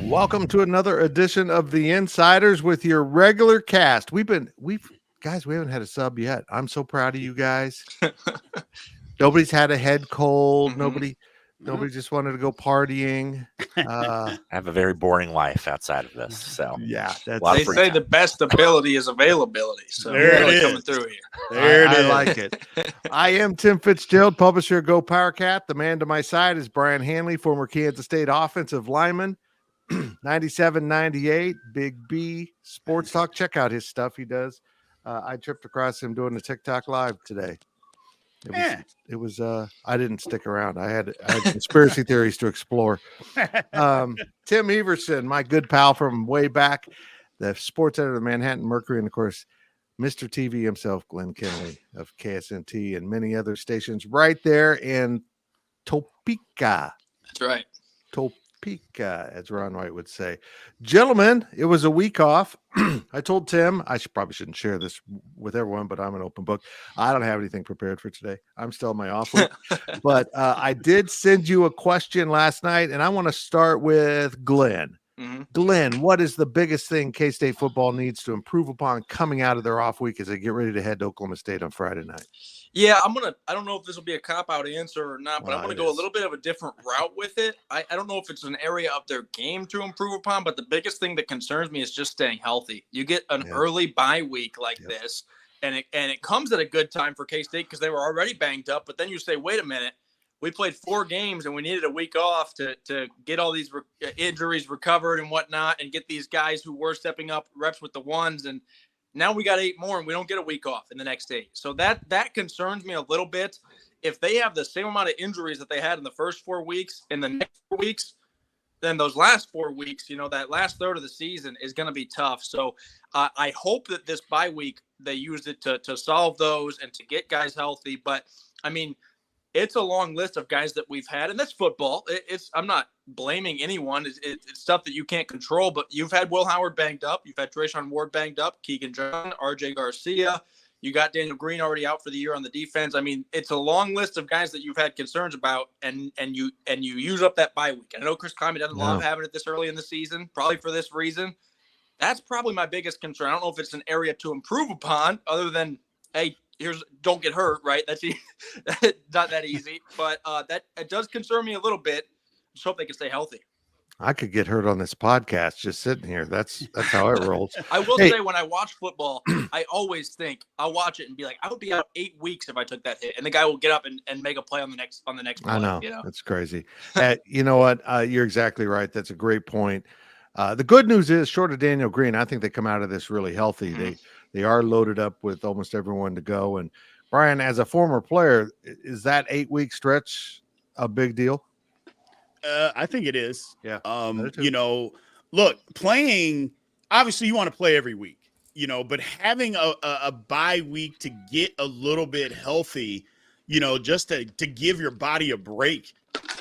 Welcome to another edition of the Insiders with your regular cast. We haven't had a sub yet. I'm so proud of you guys. Nobody's had a head cold. Mm-hmm. Nobody just wanted to go partying. I have a very boring life outside of this. So yeah, they say the best ability is availability. So there it is coming through here. I like it. I am Tim Fitzgerald, publisher of Go Power Cat. The man to my side is Brian Hanley, former Kansas State offensive lineman. 97-98, Big B Sports Talk. Check out his stuff he does. I tripped across him doing the TikTok live today. It was I didn't stick around. I had conspiracy theories to explore. Tim Everson, my good pal from way back, the sports editor of the Manhattan Mercury, and of course, Mr. TV himself, Glenn Kinley of KSNT and many other stations right there in Topeka. That's right. Topeka, as Ron White would say. Gentlemen, it was a week off. I told Tim, probably shouldn't share this with everyone, but I'm an open book. I don't have anything prepared for today. I'm still on my off week. But I did send you a question last night, and I want to start with Glenn. Mm-hmm. Glenn, what is the biggest thing K-State football needs to improve upon coming out of their off week as they get ready to head to Oklahoma State on Friday night? Yeah, I don't know if this will be a cop-out answer or not, but I'm going to go a little bit of a different route with it. I don't know if it's an area of their game to improve upon, but the biggest thing that concerns me is just staying healthy. You get an early bye week like this, and it comes at a good time for K-State because they were already banged up, but then you say, wait a minute, we played 4 games and we needed a week off to get all these injuries recovered and whatnot and get these guys who were stepping up reps with the ones, and now we got 8 more and we don't get a week off in the next 8. So that concerns me a little bit. If they have the same amount of injuries that they had in the first 4 weeks in the next 4 weeks, then those last 4 weeks, that last third of the season is going to be tough. So I hope that this bye week, they use it to solve those and to get guys healthy. But I mean, it's a long list of guys that we've had, and that's football. I'm not blaming anyone. It's stuff that you can't control, but you've had Will Howard banged up. You've had Trayshawn Ward banged up, Keegan John, RJ Garcia. You got Daniel Green already out for the year on the defense. I mean, it's a long list of guys that you've had concerns about, and you use up that bye week. I know Chris Klieman doesn't love having it this early in the season, probably for this reason. That's probably my biggest concern. I don't know if it's an area to improve upon other than, hey, don't get hurt, right? That's not that easy, but that it does concern me a little bit. Just hope they can stay healthy. I could get hurt on this podcast just sitting here. That's how it rolls. I will say, when I watch football, I always think I'll watch it and be like, I would be out 8 weeks if I took that hit, and the guy will get up and make a play on the next play. I know. That's crazy. You know what? You're exactly right. That's a great point. The good news is, short of Daniel Green, I think they come out of this really healthy. Mm-hmm. They are loaded up with almost everyone to go. And Brian, as a former player, is that 8-week stretch a big deal? I think it is. Yeah. Look, playing, obviously you want to play every week, but having a bye week to get a little bit healthy, just to give your body a break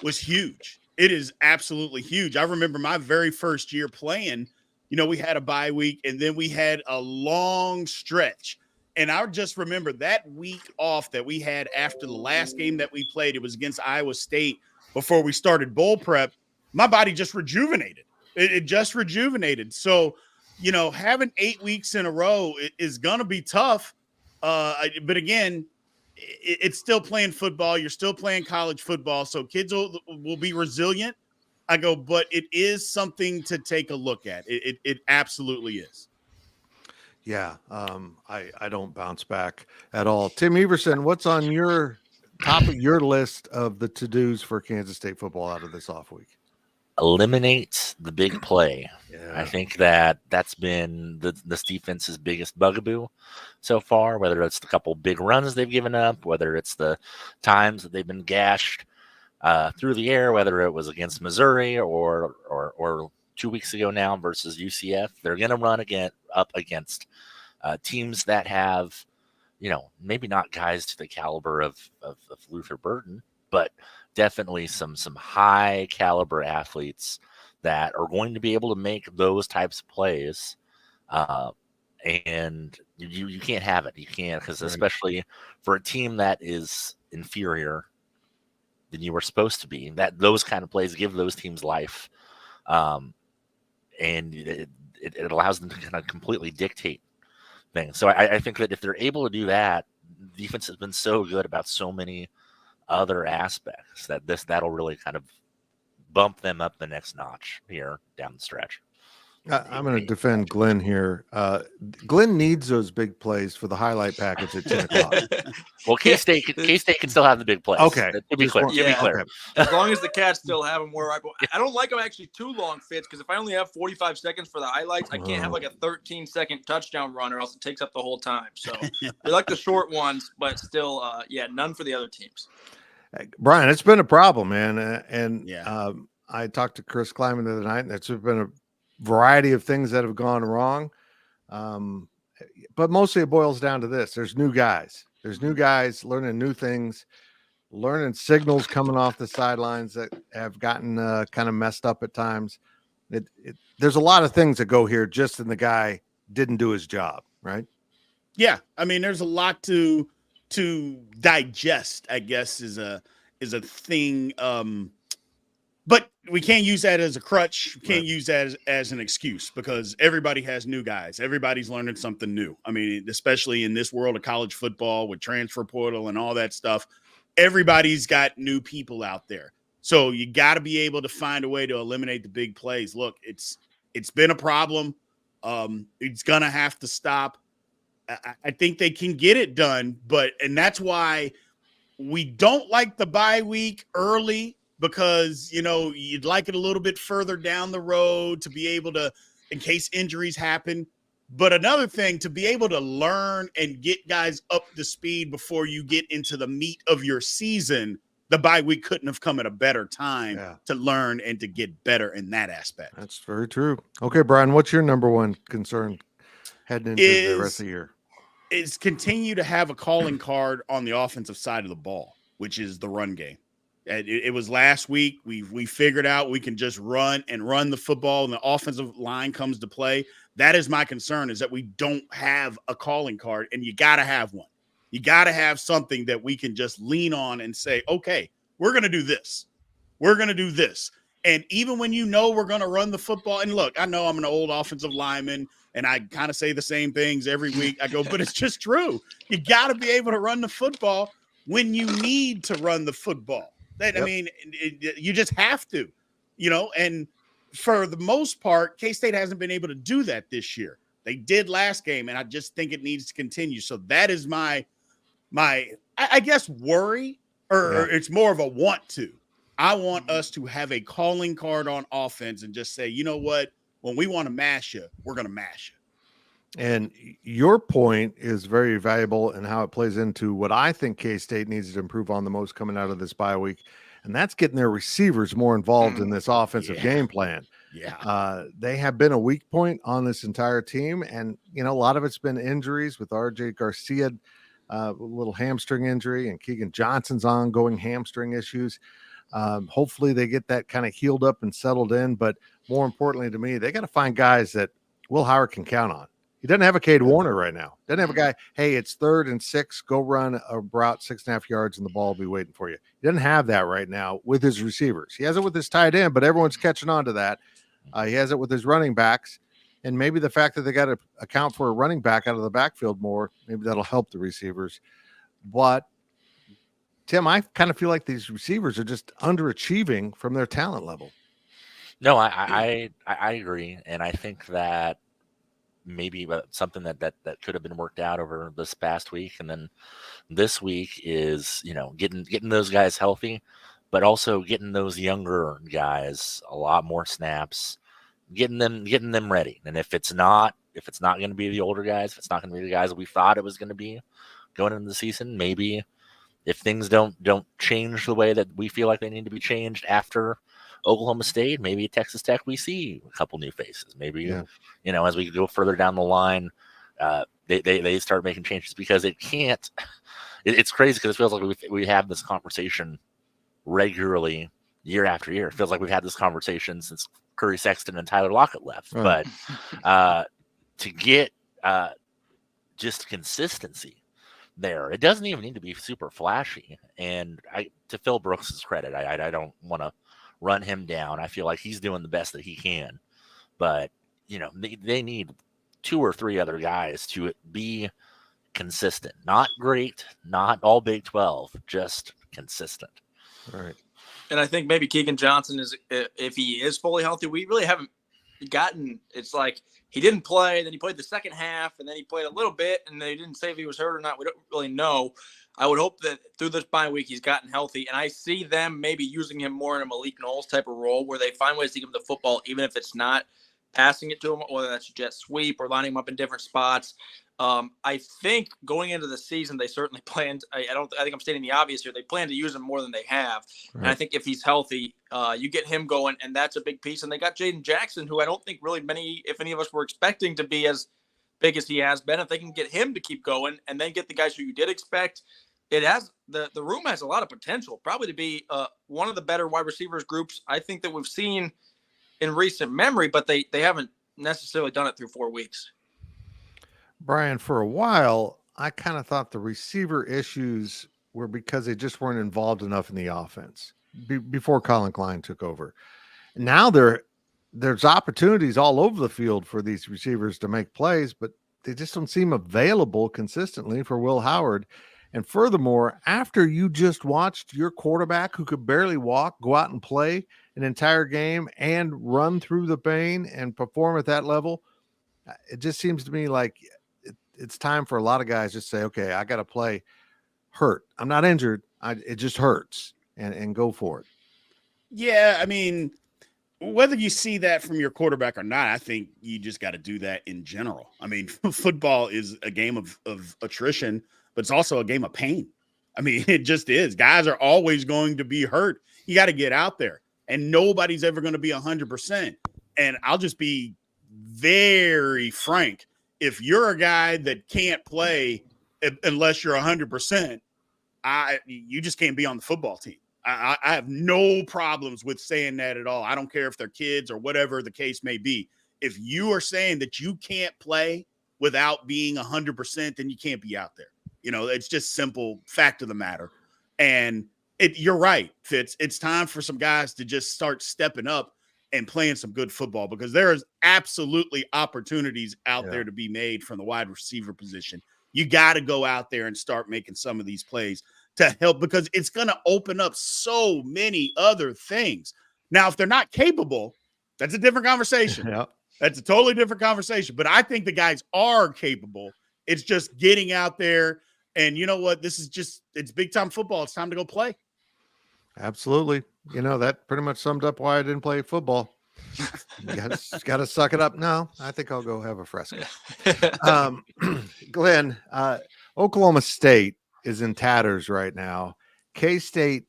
was huge. It is absolutely huge. I remember my very first year playing, we had a bye week and then we had a long stretch. And I just remember that week off that we had after the last game that we played. It was against Iowa State before we started bowl prep. My body just rejuvenated. It just rejuvenated. So, having 8 weeks in a row is going to be tough. But again, it's still playing football. You're still playing college football. So kids will be resilient. But it is something to take a look at. It absolutely is. Yeah. I don't bounce back at all. Tim Everson, what's on your top of your list of the to-dos for Kansas State football out of this off week? Eliminate the big play. Yeah. I think that's been this defense's biggest bugaboo so far, whether it's the couple big runs they've given up, whether it's the times that they've been gashed through the air, whether it was against Missouri or 2 weeks ago now versus UCF. They're going to run up against teams that have, maybe not guys to the caliber of Luther Burden, but definitely some high caliber athletes that are going to be able to make those types of plays. And you can't have it. You can't, because especially for a team that is inferior than you were supposed to be, that those kind of plays give those teams life. and it allows them to kind of completely dictate things. So I think that if they're able to do that, defense has been so good about so many other aspects that'll really kind of bump them up the next notch here down the stretch. I'm going to defend Glenn here. Glenn needs those big plays for the highlight package at 10 o'clock. Well, K-State can still have the big plays. Okay. To be clear. Okay. As long as the Cats still have them where I go. I don't like them actually too long, Fitz, because if I only have 45 seconds for the highlights, I can't have like a 13-second touchdound run or else it takes up the whole time. So we like the short ones, but still, none for the other teams. Brian, it's been a problem, man. I talked to Chris Klieman the other night, and it's been a variety of things that have gone wrong. But mostly it boils down to this. There's new guys learning new things, learning signals coming off the sidelines that have gotten kind of messed up at times. There's a lot of things that go here just in the guy didn't do his job, right? Yeah. I mean, there's a lot to digest, I guess, is a thing. But we can't use that as a crutch. We can't use that as an excuse because everybody has new guys. Everybody's learning something new. I mean, especially in this world of college football with transfer portal and all that stuff, everybody's got new people out there. So you got to be able to find a way to eliminate the big plays. Look, it's been a problem. It's going to have to stop. I think they can get it done, and that's why we don't like the bye week early. Because, you'd like it a little bit further down the road to be able to, in case injuries happen. But another thing, to be able to learn and get guys up to speed before you get into the meat of your season, the bye week couldn't have come at a better time to learn and to get better in that aspect. That's very true. Okay, Brian, what's your number one concern heading into the rest of the year? Is continue to have a calling card on the offensive side of the ball, which is the run game. It was last week. We figured out we can just run the football and the offensive line comes to play. That is my concern, is that we don't have a calling card, and you got to have one. You got to have something that we can just lean on and say, okay, we're going to do this. We're going to do this. And even when we're going to run the football, and look, I know I'm an old offensive lineman, and I kind of say the same things every week. I go, but it's just true. You got to be able to run the football when you need to run the football. I mean, you just have to, and for the most part, K-State hasn't been able to do that this year. They did last game, and I just think it needs to continue. So that is my I guess, worry, or it's more of a want to. I want us to have a calling card on offense and just say, you know what, when we want to mash you, we're going to mash you. And your point is very valuable in how it plays into what I think K-State needs to improve on the most coming out of this bye week, and that's getting their receivers more involved in this offensive game plan. They have been a weak point on this entire team, and a lot of it's been injuries with RJ Garcia, a little hamstring injury, and Keegan Johnson's ongoing hamstring issues. Hopefully they get that kind of healed up and settled in, but more importantly to me, they got to find guys that Will Howard can count on. He doesn't have a Cade Warner right now. Doesn't have a guy, hey, it's 3rd and 6, go run a route 6.5 yards and the ball will be waiting for you. He doesn't have that right now with his receivers. He has it with his tight end, but everyone's catching on to that. He has it with his running backs, and maybe the fact that they got to account for a running back out of the backfield more, maybe that'll help the receivers. But, Tim, I kind of feel like these receivers are just underachieving from their talent level. No, I agree, and I think that maybe something that could have been worked out over this past week, and then this week is getting those guys healthy, but also getting those younger guys a lot more snaps, getting them ready. And if it's not going to be the older guys, if it's not going to be the guys we thought it was going to be going into the season, maybe if things don't change the way that we feel like they need to be changed after Oklahoma State, maybe at Texas Tech, we see a couple new faces. Maybe, as we go further down the line, they start making changes, because it can't. It's crazy because it feels like we have this conversation regularly year after year. It feels like we've had this conversation since Curry Sexton and Tyler Lockett left. Right. But to get just consistency there, it doesn't even need to be super flashy. And to Phil Brooks' credit, I don't want to run him down. I feel like he's doing the best that he can, but they need 2 or 3 other guys to be consistent. Not great, not all Big 12, just consistent. Right. And I think maybe Keegan Johnson is, if he is fully healthy, we really haven't gotten, it's like he didn't play, then he played the second half, and then he played a little bit, and they didn't say if he was hurt or not. We don't really know. I would hope that through this bye week he's gotten healthy, and I see them maybe using him more in a Malik Knowles type of role where they find ways to give him the football, even if it's not passing it to him, whether that's a jet sweep or lining him up in different spots. I think going into the season, they certainly planned. I think I'm stating the obvious here. They plan to use him more than they have, right. And I think if he's healthy, you get him going, and that's a big piece. And they got Jaden Jackson, who I don't think really if any of us were expecting to be as big as he has been. If they can get him to keep going, and then get the guys who you did expect, it has the room has a lot of potential, probably to be one of the better wide receivers groups I think that we've seen in recent memory. But they haven't necessarily done it through 4 weeks. Brian, for a while, I kind of thought the receiver issues were because they just weren't involved enough in the offense before Colin Klein took over. Now there's opportunities all over the field for these receivers to make plays, but they just don't seem available consistently for Will Howard. And furthermore, after you just watched your quarterback who could barely walk go out and play an entire game and run through the pain and perform at that level, it just seems to me like it's time for a lot of guys to say, okay, I got to play hurt. I'm not injured. It just hurts and go for it. Yeah. I mean, whether you see that from your quarterback or not, I think you just got to do that in general. I mean, football is a game of attrition, but it's also a game of pain. I mean, it just is. Guys are always going to be hurt. You got to get out there, and nobody's ever going to be 100%. And I'll just be very frank. If you're a guy that can't play unless you're 100%, you just can't be on the football team. I have no problems with saying that at all. I don't care if they're kids or whatever the case may be. If you are saying that you can't play without being 100%, then you can't be out there. It's just simple fact of the matter. And you're right, Fitz. It's time for some guys to just start stepping up and playing some good football, because there is absolutely opportunities out there to be made from the wide receiver position. You got to go out there and start making some of these plays to help, because it's going to open up so many other things. Now, if they're not capable, that's a different conversation. Yeah. That's a totally different conversation. But I think the guys are capable. It's just getting out there. And you know what? It's big time football. It's time to go play. Absolutely. That pretty much summed up why I didn't play football. You got to suck it up. No, I think I'll go have a Fresca. Glenn, Oklahoma State is in tatters right now. K-State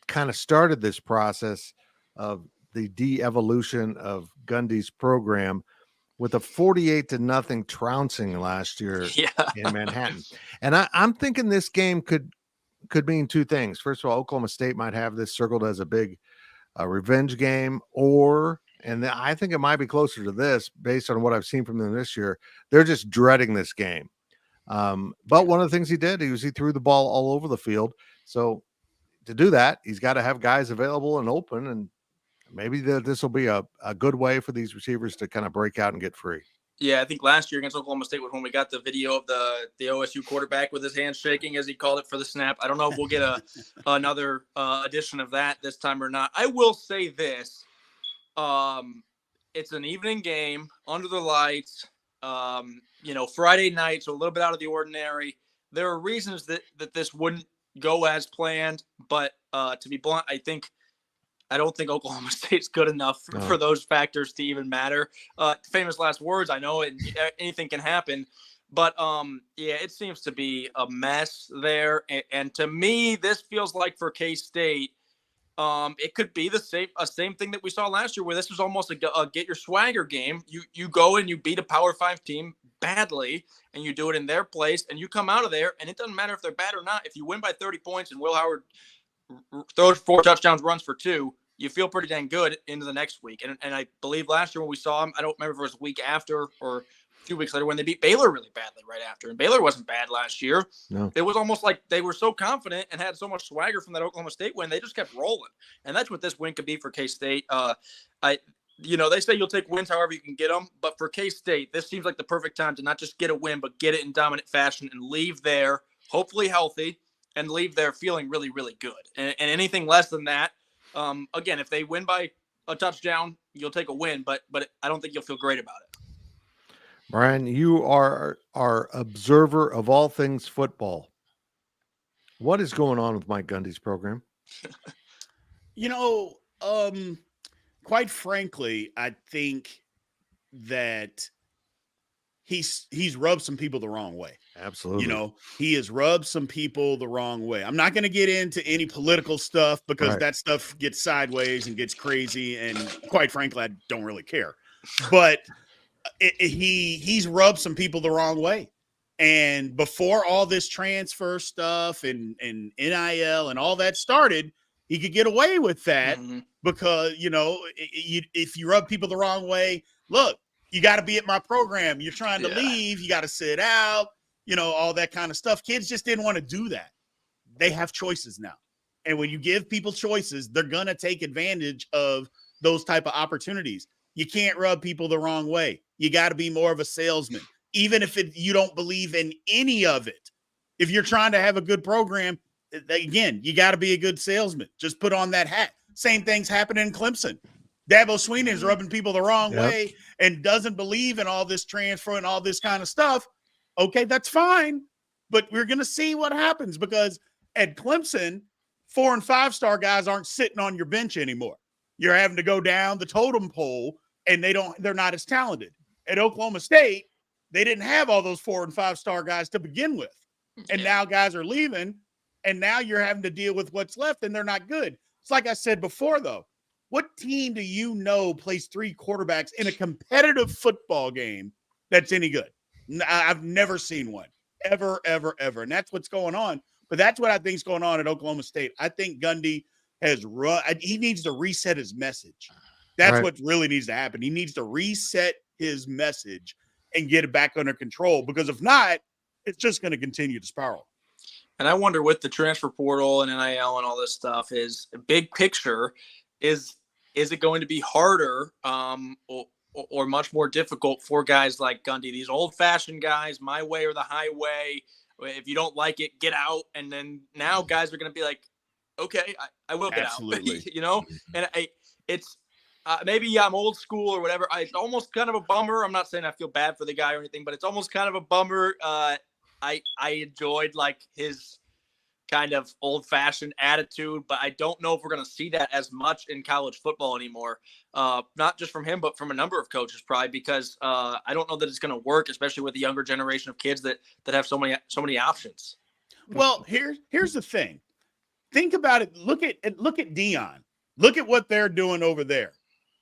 kind of started this process of the de-evolution of Gundy's program with a 48-0 trouncing last year in Manhattan. And I'm thinking this game could mean two things. First of all, Oklahoma State might have this circled as a big revenge game, and I think it might be closer to this based on what I've seen from them this year. They're just dreading this game. But one of the things he did, he threw the ball all over the field. So to do that, he's got to have guys available and open, and maybe this will be a good way for these receivers to kind of break out and get free. Yeah, I think last year against Oklahoma State was when we got the video of the OSU quarterback with his hands shaking, as he called it, for the snap. I don't know if we'll get another edition of that this time or not. I will say this. It's an evening game under the lights, Friday night, so a little bit out of the ordinary. There are reasons that this wouldn't go as planned, but to be blunt, I don't think Oklahoma State's good enough for those factors to even matter. Famous last words, I know, and anything can happen. But, it seems to be a mess there. And to me, this feels like for K-State, it could be the same thing that we saw last year, where this was almost a get your swagger game. You go and you beat a Power 5 team badly, and you do it in their place, and you come out of there, and it doesn't matter if they're bad or not. If you win by 30 points and Will Howard throws 4 touchdowns, runs for 2, you feel pretty dang good into the next week. And I believe last year when we saw him, I don't remember if it was a week after or a few weeks later when they beat Baylor really badly right after. And Baylor wasn't bad last year. No. It was almost like they were so confident and had so much swagger from that Oklahoma State win, they just kept rolling. And that's what this win could be for K-State. they say you'll take wins however you can get them. But for K-State, this seems like the perfect time to not just get a win, but get it in dominant fashion and leave there, hopefully healthy, and leave there feeling really, really good. And anything less than that, again, if they win by a touchdown, you'll take a win, but I don't think you'll feel great about it. Brian, you are our observer of all things football. What is going on with Mike Gundy's program? Quite frankly, I think that he's rubbed some people the wrong way. Absolutely. He has rubbed some people the wrong way. I'm not going to get into any political stuff because that stuff gets sideways and gets crazy. And quite frankly, I don't really care. But he's rubbed some people the wrong way. And before all this transfer stuff and NIL and all that started, he could get away with that because, if you rub people the wrong way, look, you got to be at my program. You're trying to leave. You got to sit out, all that kind of stuff. Kids just didn't want to do that. They have choices now. And when you give people choices, they're going to take advantage of those type of opportunities. You can't rub people the wrong way. You got to be more of a salesman, even if you don't believe in any of it. If you're trying to have a good program, again, you got to be a good salesman. Just put on that hat. Same thing's happening in Clemson. Dabo Swinney is rubbing people the wrong way and doesn't believe in all this transfer and all this kind of stuff. Okay, that's fine. But we're going to see what happens because at Clemson, 4- and 5-star guys aren't sitting on your bench anymore. You're having to go down the totem pole and they're not as talented. At Oklahoma State, they didn't have all those 4- and 5-star guys to begin with. And now guys are leaving. And now you're having to deal with what's left, and they're not good. It's like I said before, though. What team do you know plays 3 quarterbacks in a competitive football game that's any good? I've never seen one. Ever, ever, ever. And that's what's going on. But that's what I think is going on at Oklahoma State. I think Gundy he needs to reset his message. That's what really needs to happen. He needs to reset his message and get it back under control. Because if not, it's just going to continue to spiral. And I wonder with the transfer portal and NIL and all this stuff is big picture, is it going to be harder or much more difficult for guys like Gundy, these old fashioned guys, my way or the highway. If you don't like it, get out. And then now guys are going to be like, okay, I will get out, and it's maybe I'm old school or whatever. It's almost kind of a bummer. I'm not saying I feel bad for the guy or anything, but it's almost kind of a bummer. I enjoyed like his kind of old-fashioned attitude, but I don't know if we're going to see that as much in college football anymore. Not just from him, but from a number of coaches, probably because I don't know that it's going to work, especially with the younger generation of kids that have so many options. Well, here's the thing. Think about it. Look at Deion. Look at what they're doing over there.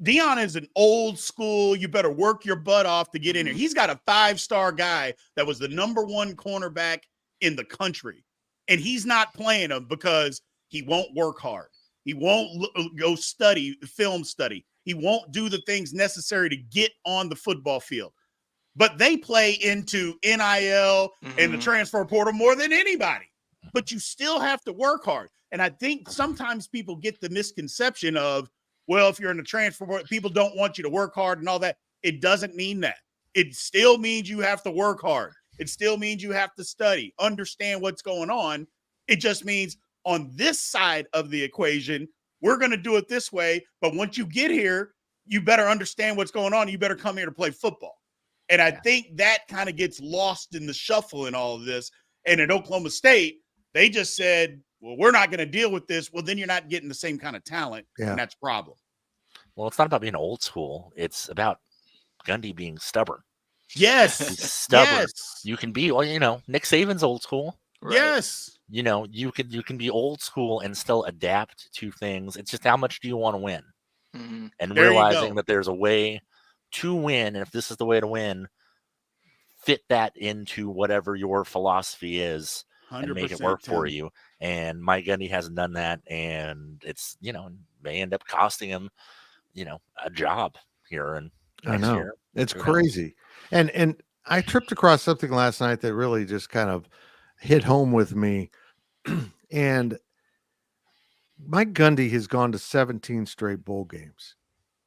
Deion is an old school. You better work your butt off to get in here. He's got a 5-star guy that was the #1 cornerback in the country. And he's not playing him because he won't work hard. He won't go film study. He won't do the things necessary to get on the football field. But they play into NIL and the transfer portal more than anybody. But you still have to work hard. And I think sometimes people get the misconception of, well, if you're in the transfer portal, people don't want you to work hard and all that. It doesn't mean that. It still means you have to work hard. It still means you have to study, understand what's going on. It just means on this side of the equation, we're going to do it this way. But once you get here, you better understand what's going on. You better come here to play football. And I think that kind of gets lost in the shuffle in all of this. And at Oklahoma State, they just said, well, we're not going to deal with this. Well, then you're not getting the same kind of talent. Yeah. And that's a problem. Well, it's not about being old school. It's about Gundy being stubborn. Yes. He's stubborn. Yes. You can be, Nick Saban's old school. Right? Yes. You can be old school and still adapt to things. It's just how much do you want to win? Mm-hmm. And there realizing that there's a way to win. And if this is the way to win, fit that into whatever your philosophy is and make it work for you. And Mike Gundy hasn't done that. And it's, may end up costing him, a job here. And I know year. It's crazy. And I tripped across something last night that really just kind of hit home with me. And Mike Gundy has gone to 17 straight bowl games.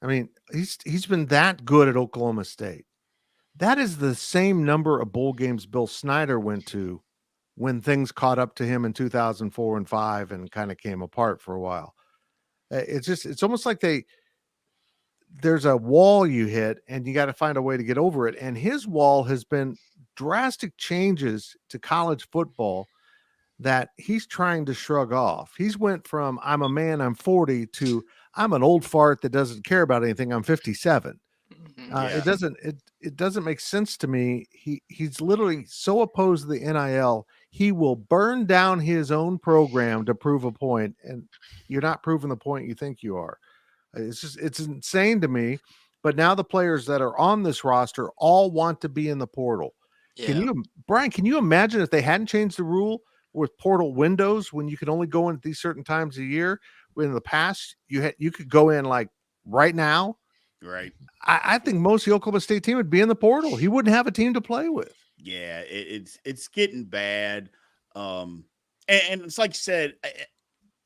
I mean, he's been that good at Oklahoma State. That is the same number of bowl games Bill Snyder went to when things caught up to him in 2004 and 5 and kind of came apart for a while. It's almost like there's a wall you hit and you got to find a way to get over it. And his wall has been drastic changes to college football that he's trying to shrug off. He's went from I'm a man, I'm 40 to I'm an old fart that doesn't care about anything. I'm 57. It doesn't make sense to me. He's literally so opposed to the NIL. He will burn down his own program to prove a point, and you're not proving the point you think you are. It's insane to me. But now the players that are on this roster all want to be in the portal. Yeah. Brian, can you imagine if they hadn't changed the rule with portal windows when you could only go in at these certain times a year? When in the past you could go in like right now. Right. I think most of the Oklahoma State team would be in the portal. He wouldn't have a team to play with. Yeah, it's getting bad. And it's like you said,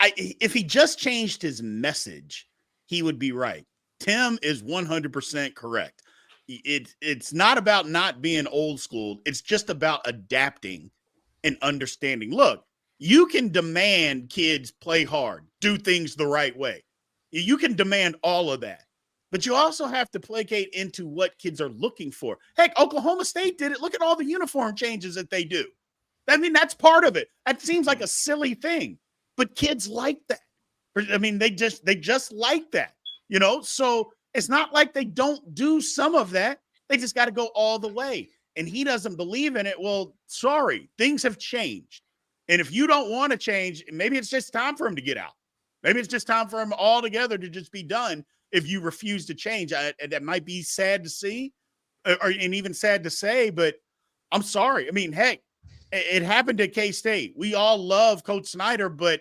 if he just changed his message, he would be right. Tim is 100% correct. It's not about not being old school. It's just about adapting and understanding. Look, you can demand kids play hard, do things the right way. You can demand all of that. But you also have to placate into what kids are looking for. Heck, Oklahoma State did it. Look at all the uniform changes that they do. I mean, that's part of it. That seems like a silly thing, but kids like that. I mean, they just like that, So it's not like they don't do some of that. They just got to go all the way. And he doesn't believe in it. Well, sorry, things have changed. And if you don't want to change, maybe it's just time for him to get out. Maybe it's just time for him altogether to just be done. If you refuse to change, that might be sad to see, and even sad to say, but I'm sorry. I mean, heck, it happened at K-State. We all love Coach Snyder, but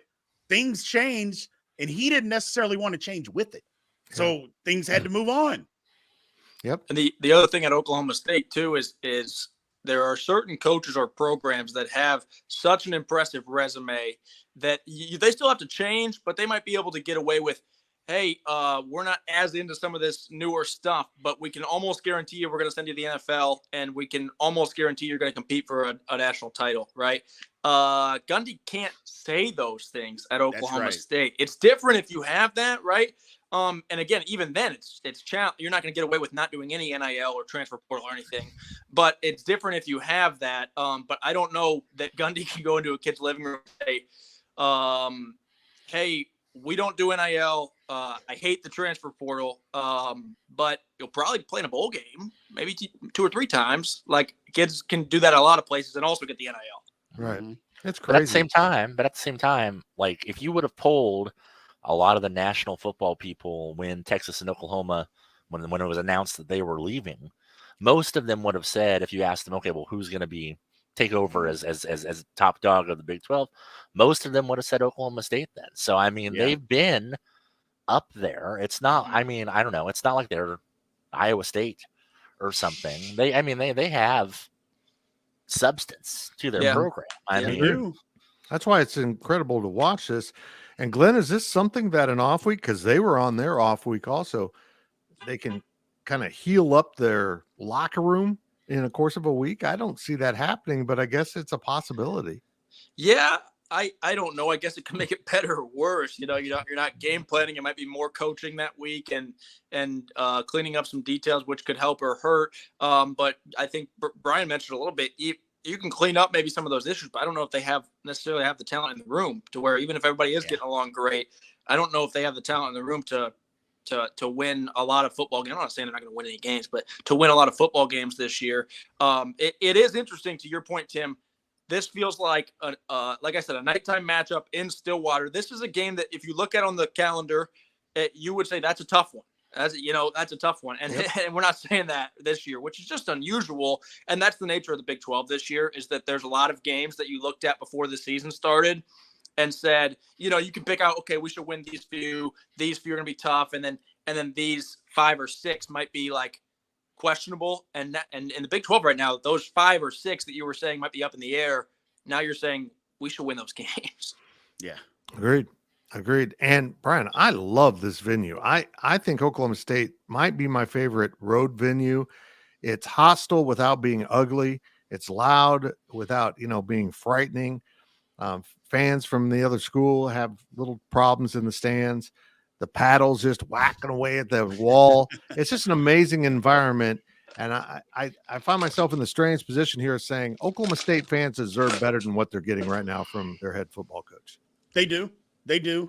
things changed, and he didn't necessarily want to change with it. So things had to move on. Yep. And the other thing at Oklahoma State, too, is there are certain coaches or programs that have such an impressive resume that they still have to change, but they might be able to get away with, hey, we're not as into some of this newer stuff, but we can almost guarantee you we're going to send you to the NFL, and we can almost guarantee you're going to compete for a national title, right? Gundy can't say those things at Oklahoma State. It's different if you have that, right? And again, even then, it's you're not going to get away with not doing any NIL or transfer portal or anything, but it's different if you have that. But I don't know that Gundy can go into a kid's living room and say, hey, we don't do NIL. I hate the transfer portal, but you'll probably play in a bowl game, maybe 2 or 3 times. Like, kids can do that at a lot of places and also get the NIL. Right. That's crazy. But at the same time, like, if you would have polled a lot of the national football people when Texas and Oklahoma, when it was announced that they were leaving, most of them would have said, if you asked them, okay, well, who's going to take over as top dog of the Big 12, most of them would have said Oklahoma State then. So, I mean, they've been up there. It's not, I mean, I don't know. It's not like they're Iowa State or something. They have substance to their program. I mean, that's why it's incredible to watch this. And Glenn, is this something that an off week, because they were on their off week also, they can kind of heal up their locker room in the course of a week? I don't see that happening, but I guess it's a possibility. Yeah, I don't know. I guess it can make it better or worse. You're not game planning. It might be more coaching that week and cleaning up some details, which could help or hurt. But I think Brian mentioned a little bit. You can clean up maybe some of those issues, but I don't know if they necessarily have the talent in the room to where, even if everybody is getting along great, I don't know if they have the talent in the room to win a lot of football games. I'm not saying they're not going to win any games, but to win a lot of football games this year. It is interesting, to your point, Tim. This feels like, like I said, a nighttime matchup in Stillwater. This is a game that, if you look at on the calendar, you would say that's a tough one. That's a tough one. And, and we're not saying that this year, which is just unusual. And that's the nature of the Big 12 this year, is that there's a lot of games that you looked at before the season started and said, you can pick out, okay, we should win these few are going to be tough. And then these 5 or 6 might be like questionable. And in the Big 12 right now, those 5 or 6 that you were saying might be up in the air. Now you're saying we should win those games. Yeah. Agreed. Agreed. And Brian, I love this venue. I think Oklahoma State might be my favorite road venue. It's hostile without being ugly. It's loud without, being frightening. Fans from the other school have little problems in the stands. The paddles just whacking away at the wall. It's just an amazing environment. And I find myself in the strange position here saying Oklahoma State fans deserve better than what they're getting right now from their head football coach. They do.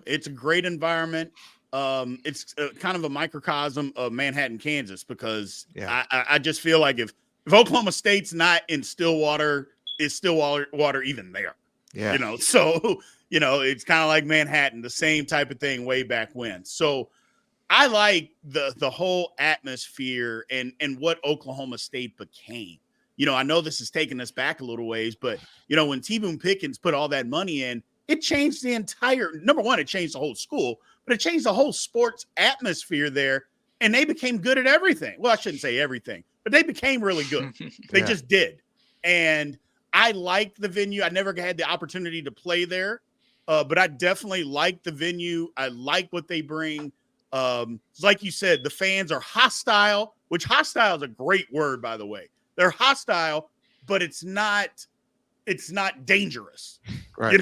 It's a great environment. It's kind of a microcosm of Manhattan, Kansas, because I just feel like if Oklahoma State's not in Stillwater, is Stillwater even there? Yeah. So, it's kind of like Manhattan, the same type of thing way back when. So I like the whole atmosphere and what Oklahoma State became. I know this is taking us back a little ways, but, when T-Boone Pickens put all that money in, it changed the entire – number one, it changed the whole school, but it changed the whole sports atmosphere there, and they became good at everything. Well, I shouldn't say everything, but they became really good. They just did. And I like the venue. I never had the opportunity to play there, but I definitely like the venue. I like what they bring. Like you said, the fans are hostile, which hostile is a great word, by the way. They're hostile, but it's not dangerous. Right.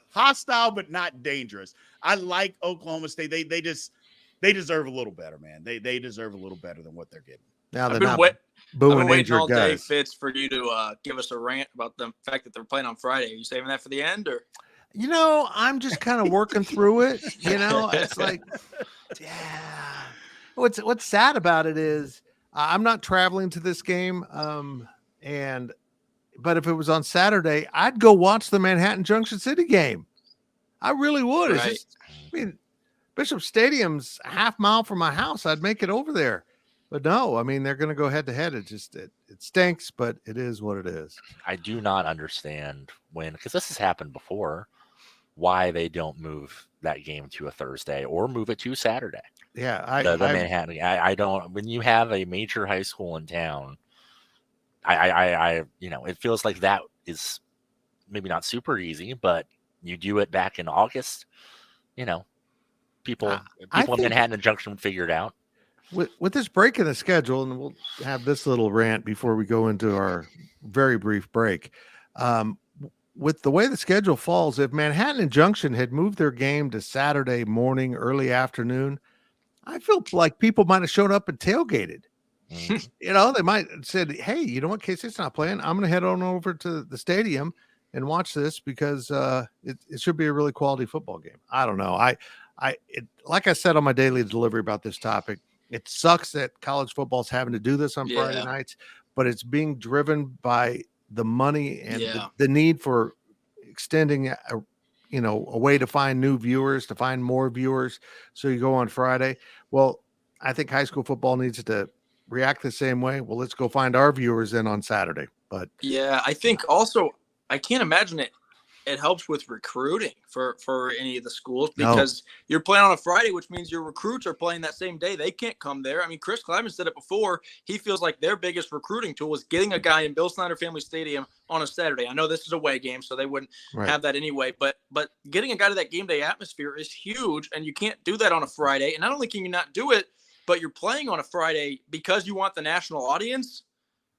Hostile but not dangerous. I like Oklahoma State. They deserve a little better, man. They deserve a little better than what they're getting. Now they're I've been not waiting injured all day, guys. Fitz, for you to give us a rant about the fact that they're playing on Friday. Are you saving that for the end, or? I'm just kind of working through it. It's like, yeah. What's sad about it is I'm not traveling to this game. But if it was on Saturday, I'd go watch the Manhattan Junction City game. I really would. Right. It's just, Bishop Stadium's a half mile from my house. I'd make it over there. But no, they're going to go head to head. It stinks, but it is what it is. I do not understand because this has happened before, why they don't move that game to a Thursday or move it to Saturday. Yeah. The Manhattan. I don't, when you have a major high school in town, it feels like that is maybe not super easy, but you do it back in August, people in Manhattan and Junction would figure it out. With this break in the schedule, and we'll have this little rant before we go into our very brief break. With the way the schedule falls, if Manhattan and Junction had moved their game to Saturday morning, early afternoon, I feel like people might have showed up and tailgated. They might have said, hey, you know what, K-State's not playing. I'm going to head on over to the stadium and watch this because it should be a really quality football game. I don't know. Like I said on my daily delivery about this topic, it sucks that college football is having to do this on Friday nights, but it's being driven by the money and the need for extending a way to find new viewers, to find more viewers. So you go on Friday. Well, I think high school football needs to react the same way. Well, let's go find our viewers in on Saturday. But yeah, I think also I can't imagine it helps with recruiting for any of the schools because you're playing on a Friday, which means your recruits are playing that same day. They can't come there. Chris Klieman said it before. He feels like their biggest recruiting tool is getting a guy in Bill Snyder Family Stadium on a Saturday. I know this is a away game, so they wouldn't have that anyway, but getting a guy to that game day atmosphere is huge, and you can't do that on a Friday. And not only can you not do it, but you're playing on a Friday because you want the national audience,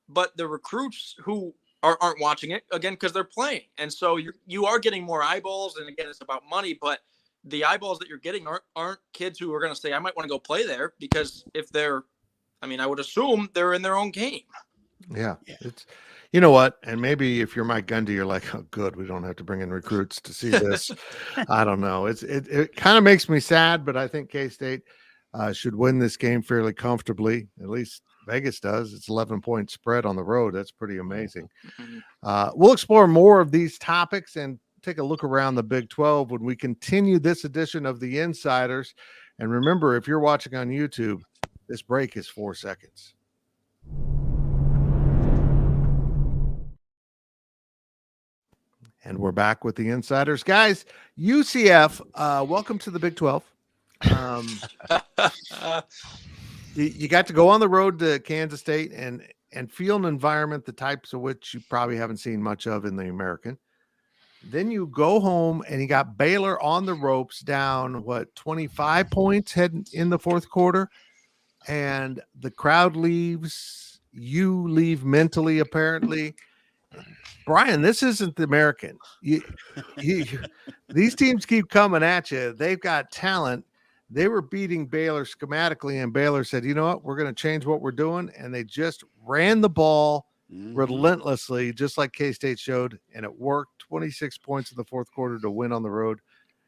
but the recruits who aren't watching it again because they're playing, and so you are getting more eyeballs. And again, it's about money, but the eyeballs that you're getting aren't kids who are going to say, I might want to go play there, because if they're, I would assume they're in their own game. Yeah. It's, you know what? And maybe if you're Mike Gundy, you're like, oh, good, we don't have to bring in recruits to see this. I don't know. It kind of makes me sad, but I think K-State should win this game fairly comfortably. At least Vegas does. It's 11-point spread on the road. That's pretty amazing. We'll explore more of these topics and take a look around the Big 12 when we continue this edition of The Insiders. And remember, if you're watching on YouTube, this break is 4 seconds. And we're back with The Insiders. Guys, UCF, welcome to the Big 12. You got to go on the road to Kansas State and feel an environment, the types of which you probably haven't seen much of in the American. Then you go home and you got Baylor on the ropes down, 25 points heading in the fourth quarter. And the crowd leaves. You leave mentally, apparently. Brian, this isn't the American. These teams keep coming at you. They've got talent. They were beating Baylor schematically, and Baylor said, you know what, we're going to change what we're doing. And they just ran the ball relentlessly, just like K-State showed, and it worked. 26 points in the fourth quarter to win on the road.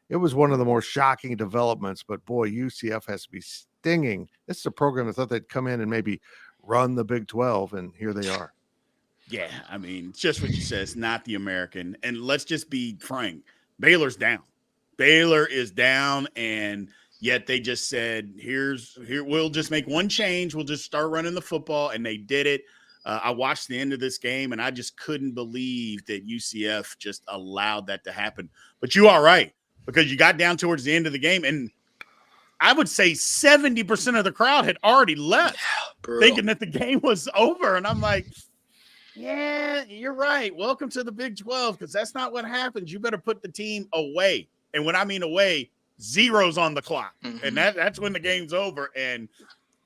It was one of the more shocking developments, but boy, UCF has to be stinging. This is a program that thought they'd come in and maybe run the Big 12, and here they are. Yeah, I mean, just what you said, it's not the American. And let's just be frank, Baylor's down. Baylor is down, and yet they just said, here, we'll just make one change. We'll just start running the football, and they did it. I watched the end of this game, and I just couldn't believe that UCF just allowed that to happen. But you are right, because you got down towards the end of the game, and I would say 70% of the crowd had already left, thinking that the game was over. And I'm like, yeah, you're right. Welcome to the Big 12, because that's not what happens. You better put the team away. And when I mean away, zeros on the clock. And that's when the game's over. And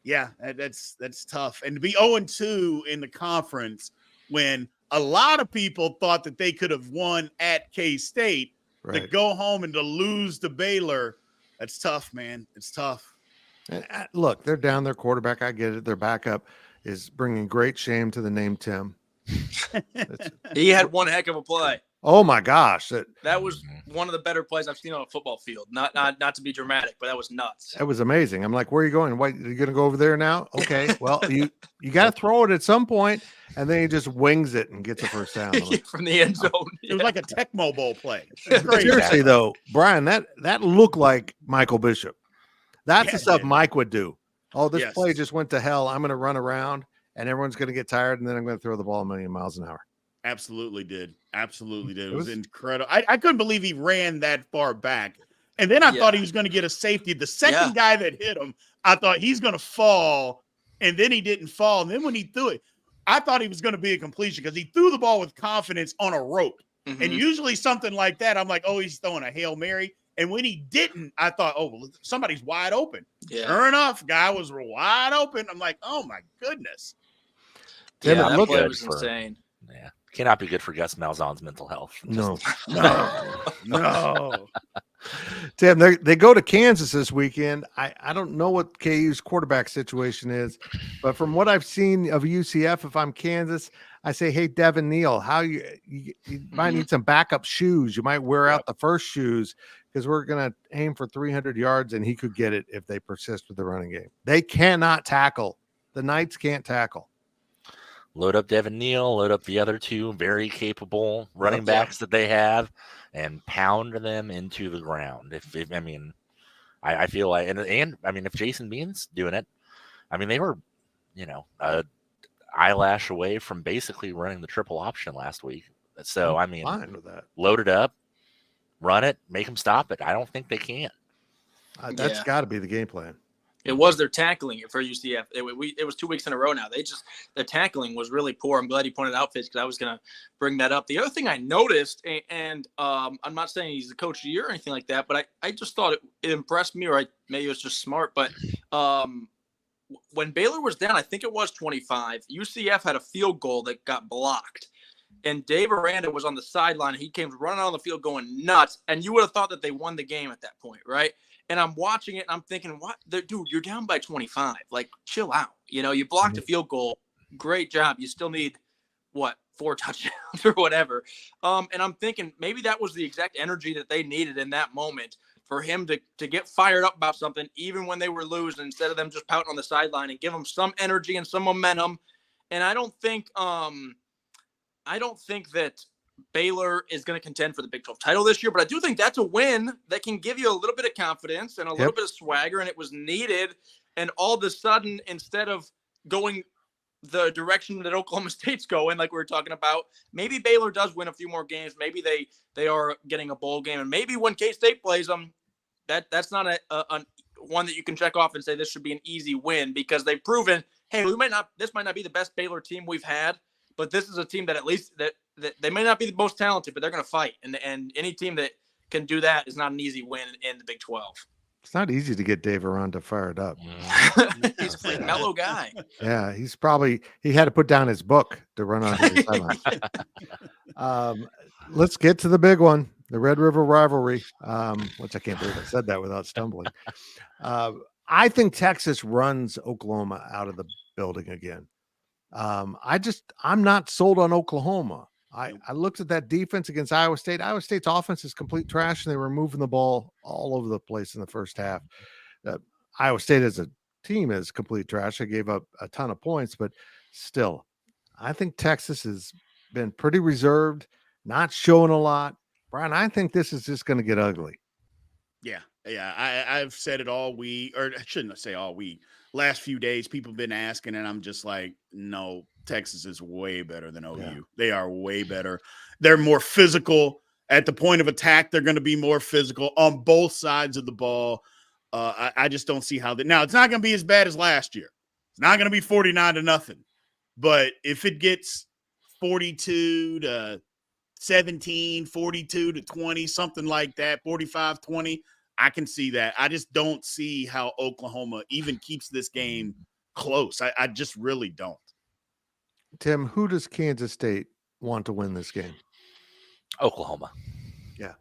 yeah, that's tough. And to be 0-2 in the conference when a lot of people thought that they could have won at K-State, to go home and to lose to Baylor, that's tough, man. It's tough. And look, they're down their quarterback. I get it. Their backup is bringing great shame to the name Tim. He had one heck of a play. Oh my gosh, that was one of the better plays I've seen on a football field. Not to be dramatic, but that was nuts. That was amazing. I'm like, where are you going? What, are you going to go over there now? Okay, well, you got to throw it at some point, and then he just wings it and gets a first down from the end zone. It was like a Tecmo Bowl play. Seriously though, Brian, that looked like Michael Bishop. That's the stuff Mike would do. Oh, this play just went to hell. I'm going to run around, and everyone's going to get tired, and then I'm going to throw the ball a million miles an hour. Absolutely did. It was incredible. I couldn't believe he ran that far back. And then I thought he was going to get a safety. The second guy that hit him, I thought he's going to fall. And then he didn't fall. And then when he threw it, I thought he was going to be a completion because he threw the ball with confidence on a rope. And usually something like that, I'm like, oh, he's throwing a Hail Mary. And when he didn't, I thought, oh, well, somebody's wide open. Yeah. Sure enough, guy was wide open. I'm like, oh, my goodness. Yeah, that play was insane. Yeah. Cannot be good for Gus Malzahn's mental health. No. Tim, they go to Kansas this weekend. I don't know what KU's quarterback situation is, but from what I've seen of UCF, if I'm Kansas, I say, hey, Devin Neal, how you might need some backup shoes. You might wear out the first shoes because we're going to aim for 300 yards, and he could get it if they persist with the running game. They cannot tackle. The Knights can't tackle. Load up Devin Neal, load up the other two very capable running backs that they have, and pound them into the ground. I feel like, and I mean, if Jason Bean's doing it, I mean, they were, a eyelash away from basically running the triple option last week. So, I mean, fine with that. Load it up, run it, make them stop it. I don't think they can. That's got to be the game plan. It was their tackling for UCF. It was 2 weeks in a row now. Their tackling was really poor. I'm glad you pointed out, Fitz, because I was going to bring that up. The other thing I noticed, and I'm not saying he's the coach of the year or anything like that, but I just thought it impressed me, or maybe it was just smart. But when Baylor was down, I think it was 25, UCF had a field goal that got blocked. And Dave Aranda was on the sideline. He came running on the field going nuts. And you would have thought that they won the game at that point, right? And I'm watching it, and I'm thinking, what? Dude, you're down by 25. Like, chill out. You blocked a field goal. Great job. You still need, 4 touchdowns or whatever. And I'm thinking maybe that was the exact energy that they needed in that moment for him to get fired up about something, even when they were losing, instead of them just pouting on the sideline, and give them some energy and some momentum. And I don't think that Baylor is going to contend for the Big 12 title this year, but I do think that's a win that can give you a little bit of confidence and a little bit of swagger, and it was needed. And all of a sudden, instead of going the direction that Oklahoma State's going, like we were talking about, maybe Baylor does win a few more games. Maybe they are getting a bowl game, and maybe when K-State plays them, that's not a one that you can check off and say this should be an easy win, because they've proven, hey, this might not be the best Baylor team we've had, but this is a team that at least that they may not be the most talented, but they're going to fight. And any team that can do that is not an easy win in the Big 12. It's not easy to get Dave Aranda fired up. He's a pretty mellow guy. Yeah, he had to put down his book to run onto the sideline. Let's get to the big one, the Red River rivalry, which I can't believe I said that without stumbling. I think Texas runs Oklahoma out of the building again. I'm not sold on Oklahoma. I looked at that defense against Iowa State. Iowa State's offense is complete trash, and they were moving the ball all over the place in the first half. Iowa State as a team is complete trash. They gave up a ton of points, but still, I think Texas has been pretty reserved, not showing a lot. Brian, I think this is just going to get ugly. Yeah. I've said it all week, or I shouldn't say all week. Last few days, people have been asking, and I'm just like, no, Texas is way better than OU. Yeah. They are way better. They're more physical at the point of attack. They're going to be more physical on both sides of the ball. I just don't see how that. Now, it's not going to be as bad as last year. It's not going to be 49-0. But if it gets 42-17, 42-20, something like that, 45-20, I can see that. I just don't see how Oklahoma even keeps this game close. I just really don't. Tim, who does Kansas State want to win this game? Oklahoma. Yeah.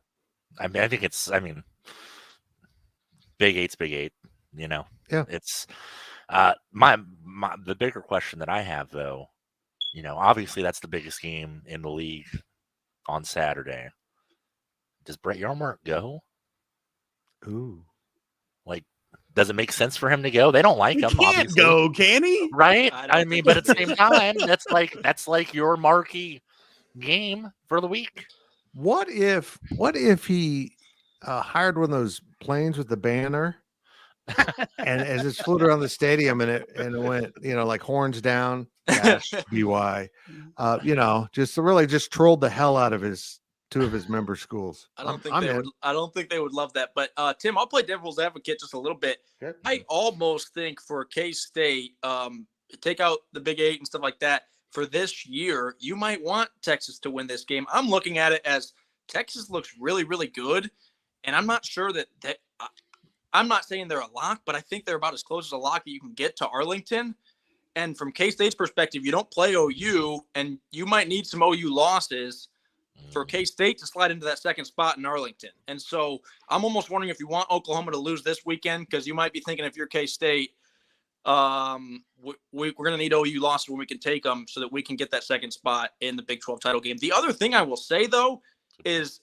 I think Big Eight's Big Eight, Yeah. It's the bigger question that I have, though, obviously that's the biggest game in the league on Saturday. Does Brett Yarmark go? Ooh. Does it make sense for him to go? They don't like him. He can't go, can he? Right? I mean, but at the same time, that's like your marquee game for the week. What if he hired one of those planes with the banner, and as it's flew around the stadium, and it went, like horns down, BY, just really just trolled the hell out of two of his member schools. I don't think they would love that. But Tim, I'll play devil's advocate just a little bit. Okay. I almost think for K-State, take out the Big Eight and stuff like that, for this year, you might want Texas to win this game. I'm looking at it as Texas looks really, really good, and I'm not sure that I'm not saying they're a lock, but I think they're about as close as a lock that you can get to Arlington. And from K-State's perspective, you don't play OU, and you might need some OU losses for K-State to slide into that second spot in Arlington. And so I'm almost wondering if you want Oklahoma to lose this weekend, because you might be thinking if you're K-State, we're going to need OU losses when we can take them so that we can get that second spot in the Big 12 title game. The other thing I will say, though, is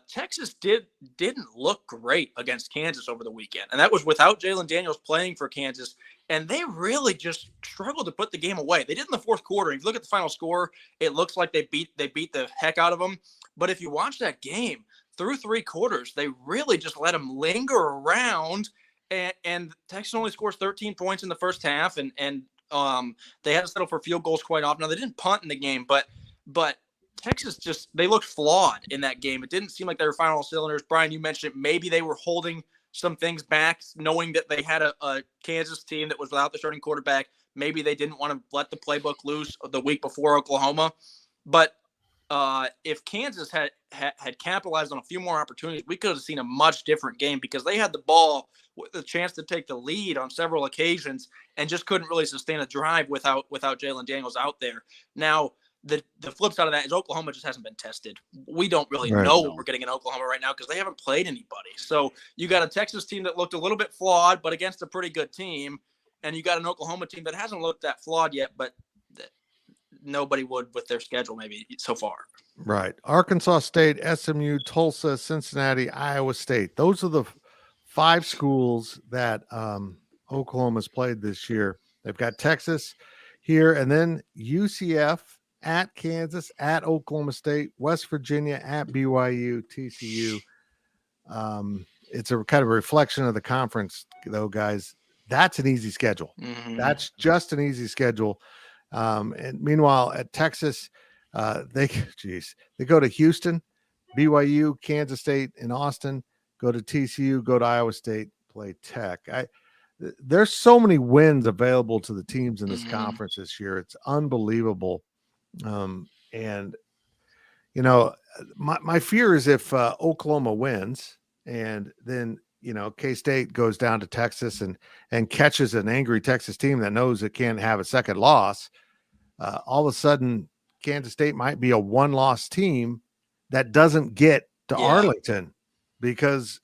Texas didn't look great against Kansas over the weekend. And that was without Jalen Daniels playing for Kansas. And they really just struggled to put the game away. They did in the fourth quarter. If you look at the final score, it looks like they beat the heck out of them. But if you watch that game through three quarters, they really just let them linger around. And Texas only scores 13 points in the first half. And they had to settle for field goals quite often. Now, they didn't punt in the game, but Texas they looked flawed in that game. It didn't seem like they were firing all cylinders. Brian, you mentioned it. Maybe they were holding some things back, knowing that they had a Kansas team that was without the starting quarterback. Maybe they didn't want to let the playbook loose the week before Oklahoma. But if Kansas had capitalized on a few more opportunities, we could have seen a much different game, because they had the ball with a chance to take the lead on several occasions and just couldn't really sustain a drive without Jalen Daniels out there. Now, the flip side of that is Oklahoma just hasn't been tested. We don't really know what we're getting in Oklahoma right now because they haven't played anybody. So you got a Texas team that looked a little bit flawed, but against a pretty good team. And you got an Oklahoma team that hasn't looked that flawed yet, but nobody would with their schedule maybe so far. Right. Arkansas State, SMU, Tulsa, Cincinnati, Iowa State. Those are the 5 schools that Oklahoma's played this year. They've got Texas here, and then UCF at Kansas, at Oklahoma State, West Virginia, at BYU, TCU. It's a kind of a reflection of the conference, though, guys. That's an easy schedule. Mm-hmm. That's just an easy schedule. And meanwhile, at Texas, they go to Houston, BYU, Kansas State, and Austin. Go to TCU, go to Iowa State, play Tech. There's so many wins available to the teams in this conference this year. It's unbelievable. And my fear is if Oklahoma wins and then, K-State goes down to Texas and catches an angry Texas team that knows it can't have a second loss, all of a sudden Kansas State might be a one-loss team that doesn't get to Arlington because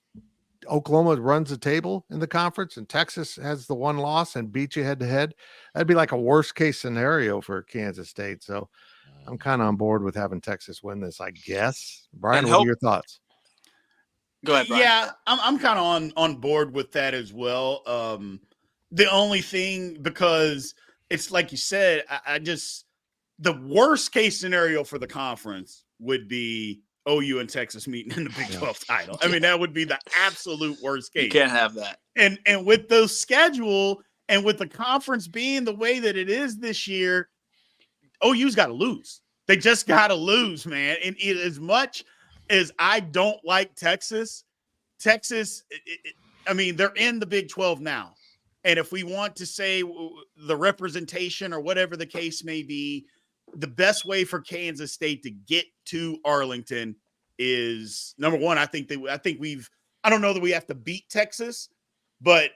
Oklahoma runs the table in the conference and Texas has the one loss and beat you head to head. That'd be like a worst case scenario for Kansas State. So I'm kind of on board with having Texas win this, I guess. Brian, what are your thoughts? Go ahead, Brian. Yeah, I'm kind of on board with that as well. The only thing, because it's like you said, I just the worst case scenario for the conference would be OU and Texas meeting in the Big 12 title. I mean, that would be the absolute worst case. You can't have that. And with those schedule and with the conference being the way that it is this year, OU's got to lose. They just got to lose, man. And as much as I don't like Texas, I mean, they're in the Big 12 now. And if we want to say the representation or whatever the case may be, the best way for Kansas State to get to Arlington is, number one, I don't know that we have to beat Texas, but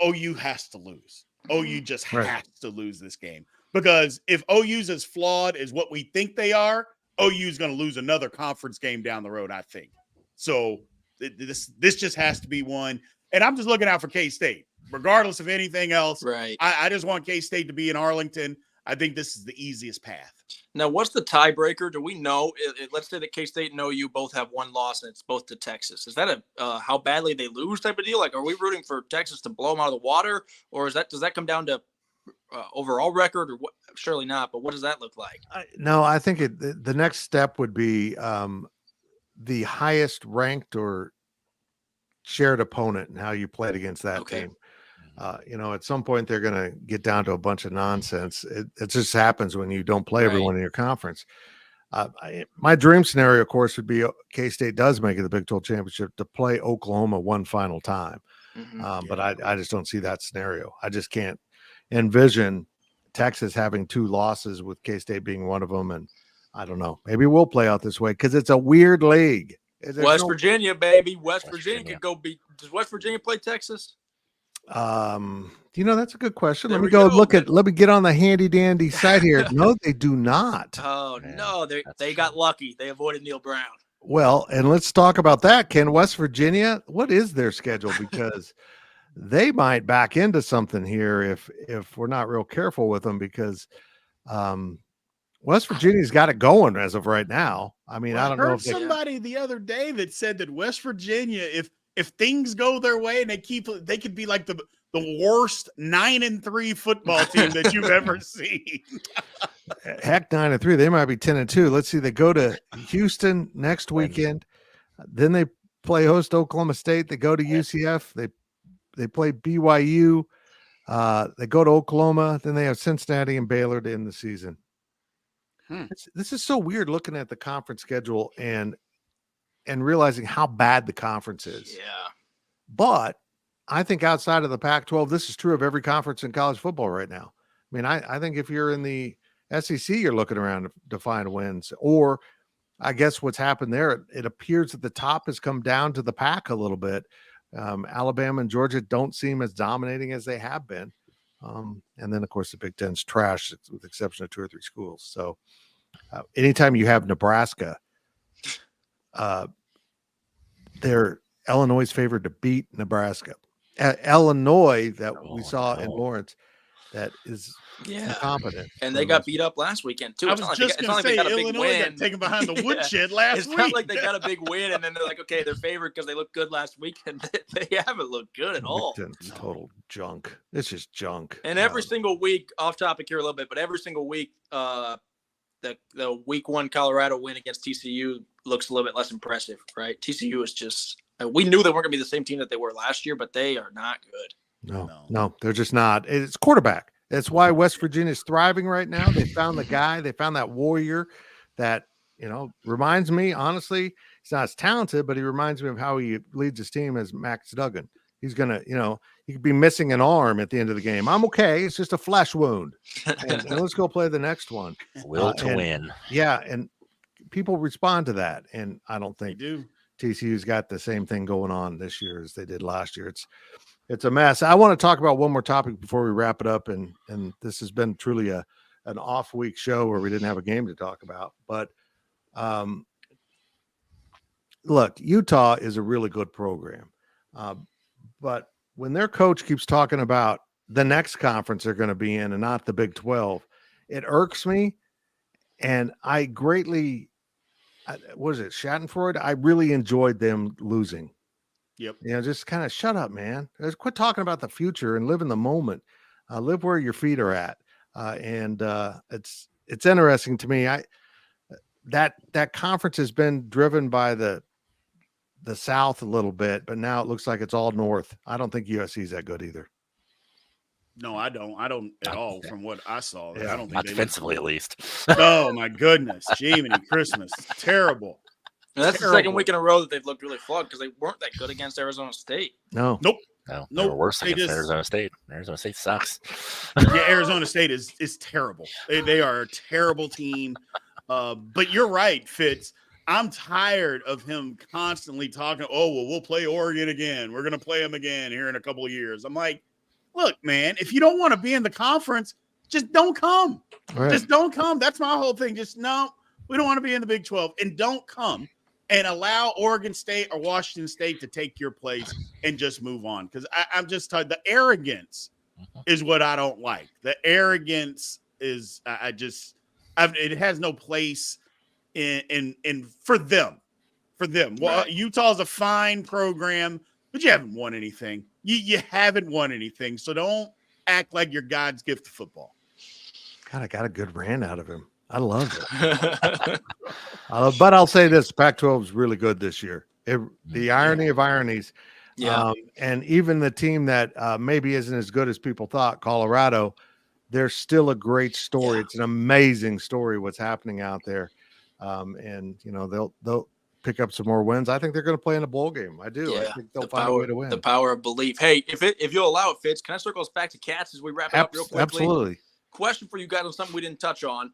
OU has to lose. OU just has to lose this game. Because if OU's as flawed as what we think they are, OU's going to lose another conference game down the road, I think. So this just has to be one. And I'm just looking out for K-State, regardless of anything else. Right. I just want K-State to be in Arlington. I think this is the easiest path. Now, what's the tiebreaker? Do we know? Let's say that K-State and OU both have one loss, and it's both to Texas. Is that a how badly they lose type of deal? Like, are we rooting for Texas to blow them out of the water, or does that come down to overall record, or what? Surely not. But what does that look like? No, I think the next step would be the highest ranked or shared opponent and how you played against that team. At some point they're going to get down to a bunch of nonsense. It just happens when you don't play everyone in your conference. My dream scenario, of course, would be K-State does make it the Big 12 championship to play Oklahoma one final time. But I just don't see that scenario. I just can't envision Texas having two losses with K-State being one of them. And I don't know, maybe we'll play out this way because it's a weird league. Virginia, baby. West Virginia could go beat. Does West Virginia play Texas? That's a good question. Let me get on the handy dandy site here. No, they do not. Oh, no, they got lucky. They avoided Neil Brown. Well, and let's talk about that. Can West Virginia, what is their schedule? Because they might back into something here if we're not real careful with them, because West Virginia's got it going as of right now. I mean, I don't know if somebody the other day that said that West Virginia, if things go their way and they could be like the worst 9-3 football team that you've ever seen. Heck, 9-3. They might be 10-2. Let's see. They go to Houston next weekend. Then they play host Oklahoma State. They go to UCF. They play BYU. They go to Oklahoma. Then they have Cincinnati and Baylor to end the season. This is so weird looking at the conference schedule and realizing how bad the conference is. Yeah. But I think outside of the Pac-12, this is true of every conference in college football right now. I mean, I think if you're in the SEC, you're looking around to find wins. Or I guess what's happened there, it appears that the top has come down to the pack a little bit. Alabama and Georgia don't seem as dominating as they have been. And then, of course, the Big Ten's trash with the exception of 2 or 3 schools. So anytime you have Nebraska, they're Illinois' favored to beat Nebraska. Illinois that we saw in Lawrence that is incompetent. And they got beat up last weekend, too. I was just going to say, Illinois got taken behind the woodshed last week. It's not like they got a big win, and then they're like, okay, they're favored because they looked good last week, and they haven't looked good at all. It's total junk. It's just junk. And every single week, off topic here a little bit, but every single week, the week 1 Colorado win against TCU looks a little bit less impressive, right? TCU is just we knew they weren't going to be the same team that they were last year, but they are not good. No, they're just not. It's quarterback. That's why West Virginia is thriving right now. They found the guy. They found that warrior that, reminds me, honestly, he's not as talented, but he reminds me of how he leads his team as Max Duggan. He's going to, he could be missing an arm at the end of the game. I'm okay. It's just a flesh wound. And let's go play the next one. Will to win. Yeah, and people respond to that, and I don't They think do. TCU's got the same thing going on this year as they did last year. It's a mess. I want to talk about one more topic before we wrap it up, and this has been truly an off week show where we didn't have a game to talk about. But look, Utah is a really good program, but when their coach keeps talking about the next conference they're going to be in and not the Big 12, it irks me. And I greatly, what is it, Schadenfreude? I really enjoyed them losing. Yep. Just kind of shut up, man. Just quit talking about the future and live in the moment. Live where your feet are at. And it's interesting to me. That conference has been driven by the South a little bit, but now it looks like it's all North. I don't think USC is that good either. No, I don't at all. From what I saw, Yeah, I don't think Not defensively, at least. Oh my goodness, Jiminy Christmas, terrible. And that's the second week in a row that they've looked really flawed because they weren't that good against Arizona State. No. Nope. No, Nope. they were worse They against just- Arizona State. Arizona State sucks. Yeah, Arizona State is terrible. They are a terrible team. But you're right, Fitz. I'm tired of him constantly talking. Oh, well, we'll play Oregon again. We're going to play them again here in a couple of years. I'm like, look, man, if you don't want to be in the conference, just don't come. Right. Just don't come. That's my whole thing. Just no, we don't want to be in the Big 12, and don't come and allow Oregon State or Washington State to take your place and just move on. Because I'm just tired. The arrogance is what I don't like. The arrogance is it has no place in for them. Well, Right. Utah's a fine program, but you haven't won anything. You haven't won anything, so don't act like you're God's gift to football. God, I got a good rant out of him. I love it. But I'll say this: Pac-12 is really good this year. The irony of ironies. Yeah. And even the team that maybe isn't as good as people thought, Colorado, they're still a great story. Yeah. It's an amazing story what's happening out there. And they'll pick up some more wins. I think they're going to play in a bowl game. I do. I think they'll find a way to win. The power of belief. Hey, if you'll allow it, Fitz, can I circle us back to Cats as we wrap it up real quickly? Absolutely. Question for you guys on something we didn't touch on.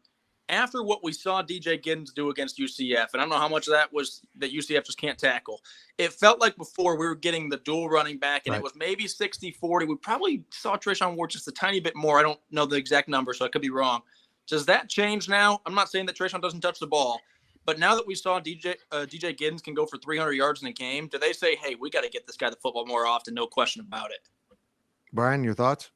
After what we saw DJ Giddens do against UCF, and I don't know how much of that was that UCF just can't tackle. It felt like before we were getting the dual running back, and Right. it was maybe 60-40. We probably saw Trayshawn Ward just a tiny bit more. I don't know the exact number, so I could be wrong. Does that change now? I'm not saying that Trayshawn doesn't touch the ball, but now that we saw DJ Giddens can go for 300 yards in a game, do they say, hey, we got to get this guy the football more often? No question about it. Brian, your thoughts?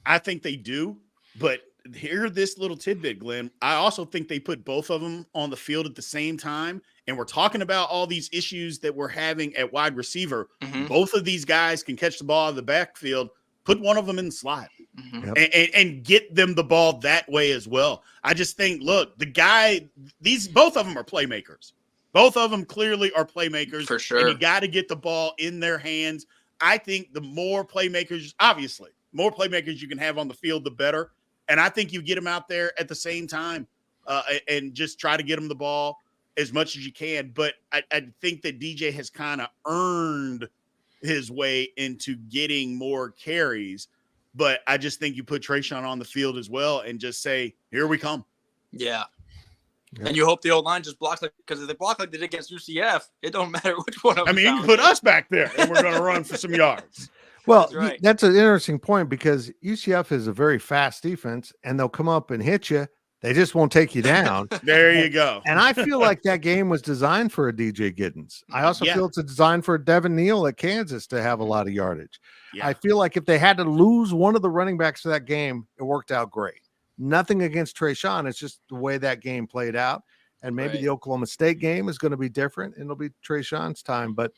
I think they do, but hear this little tidbit, Glenn. I also think they put both of them on the field at the same time, and we're talking about all these issues that we're having at wide receiver. Mm-hmm. Both of these guys can catch the ball out of the backfield. Put one of them in the slot Mm-hmm. Yep. and get them the ball that way as well. I just think, look, both of them are playmakers. Both of them clearly are playmakers. For sure. And you got to get the ball in their hands. I think the more playmakers, obviously, more playmakers you can have on the field, the better. And I think you get them out there at the same time and just try to get them the ball as much as you can. But I think that DJ has kind of earned his way into getting more carries. But I just think you put Trayshawn on the field as well and just say, here we come. Yeah. Yep. And you hope the old line just blocks because if they block like they did against UCF, it don't matter which one of them. I mean, you can put us back there and we're going to run for some yards. Well, That's right. that's an interesting point because UCF is a very fast defense, and they'll come up and hit you. They just won't take you down. There you go. And I feel like that game was designed for a DJ Giddens. I also Yeah. feel it's designed for Devin Neal at Kansas to have a lot of yardage. Yeah. I feel like if they had to lose one of the running backs for that game, it worked out great. Nothing against Trayshawn. It's just the way that game played out. And maybe Right. the Oklahoma State game is going to be different, and it'll be Trayshawn's time. But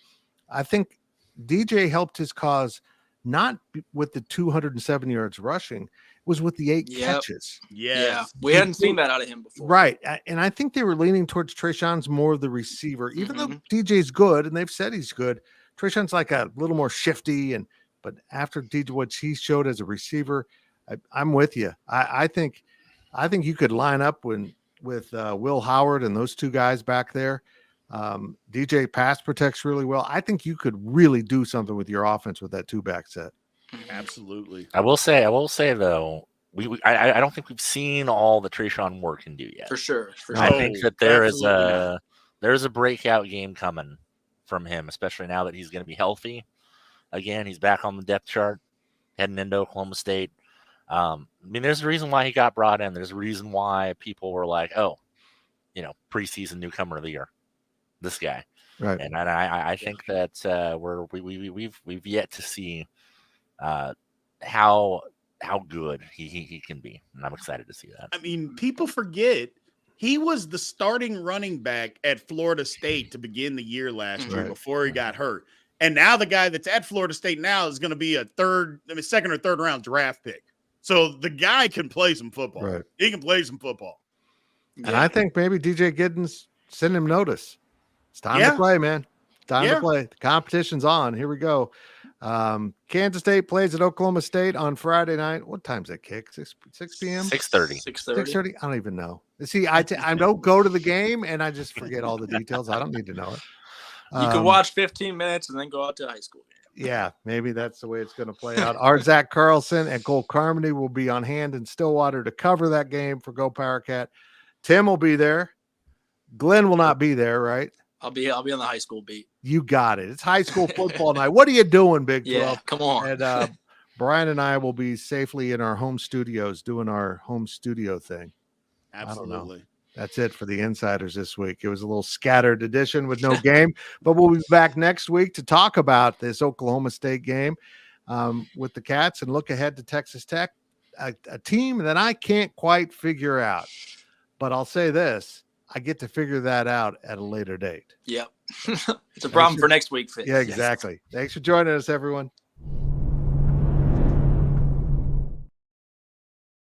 I think DJ helped his cause not with the 207 yards rushing. It was with the 8 Yep. catches. Yes. Yeah. We hadn't seen that out of him before. Right. And I think they were leaning towards Trayshawn's more of the receiver, even though DJ's good and they've said he's good. Trayshawn's like a little more shifty. But after DJ, what he showed as a receiver, I'm with you. I think you could line up with Will Howard and those two guys back there. DJ pass protects really well. I think you could really do something with your offense with that 2-back set. Absolutely. I will say though, I don't think we've seen all that Trayshawn Ward can do yet. For sure. I think that there's absolutely a breakout game coming from him, especially now that he's going to be healthy again. He's back on the depth chart, heading into Oklahoma State. I mean, there's a reason why he got brought in. There's a reason why people were like, "Oh, preseason newcomer of the year, this guy." Right. And I think that we've yet to see how good he can be, and I'm excited to see that. I mean, people forget he was the starting running back at Florida State to begin the year last year before he got hurt. And now the guy that's at Florida State now is going to be a second or third round draft pick. So the guy can play some football. Right. He can play some football. And I think maybe DJ Giddens send him notice. It's time to play, man. It's time to play. The competition's on. Here we go. Kansas State plays at Oklahoma State on Friday night. What time's that kick? 6 p.m.? 6:30. 6:30. I don't even know. See, I don't go to the game, and I just forget all the details. I don't need to know it. You can watch 15 minutes and then go out to high school game. Yeah, maybe that's the way it's going to play out. Our Zach Carlson and Cole Carmody will be on hand in Stillwater to cover that game for Go Power Cat. Tim will be there. Glenn will not be there, right? I'll be on the high school beat. You got it. It's high school football night. What are you doing, Big 12? Yeah, come on. And Brian and I will be safely in our home studios doing our home studio thing. Absolutely. That's it for the Insiders this week. It was a little scattered edition with no game, but we'll be back next week to talk about this Oklahoma State game with the Cats and look ahead to Texas Tech, a team that I can't quite figure out. But I'll say this, I get to figure that out at a later date. Yep. It's a problem for next week, Fitz. Yeah, exactly. Thanks for joining us, everyone.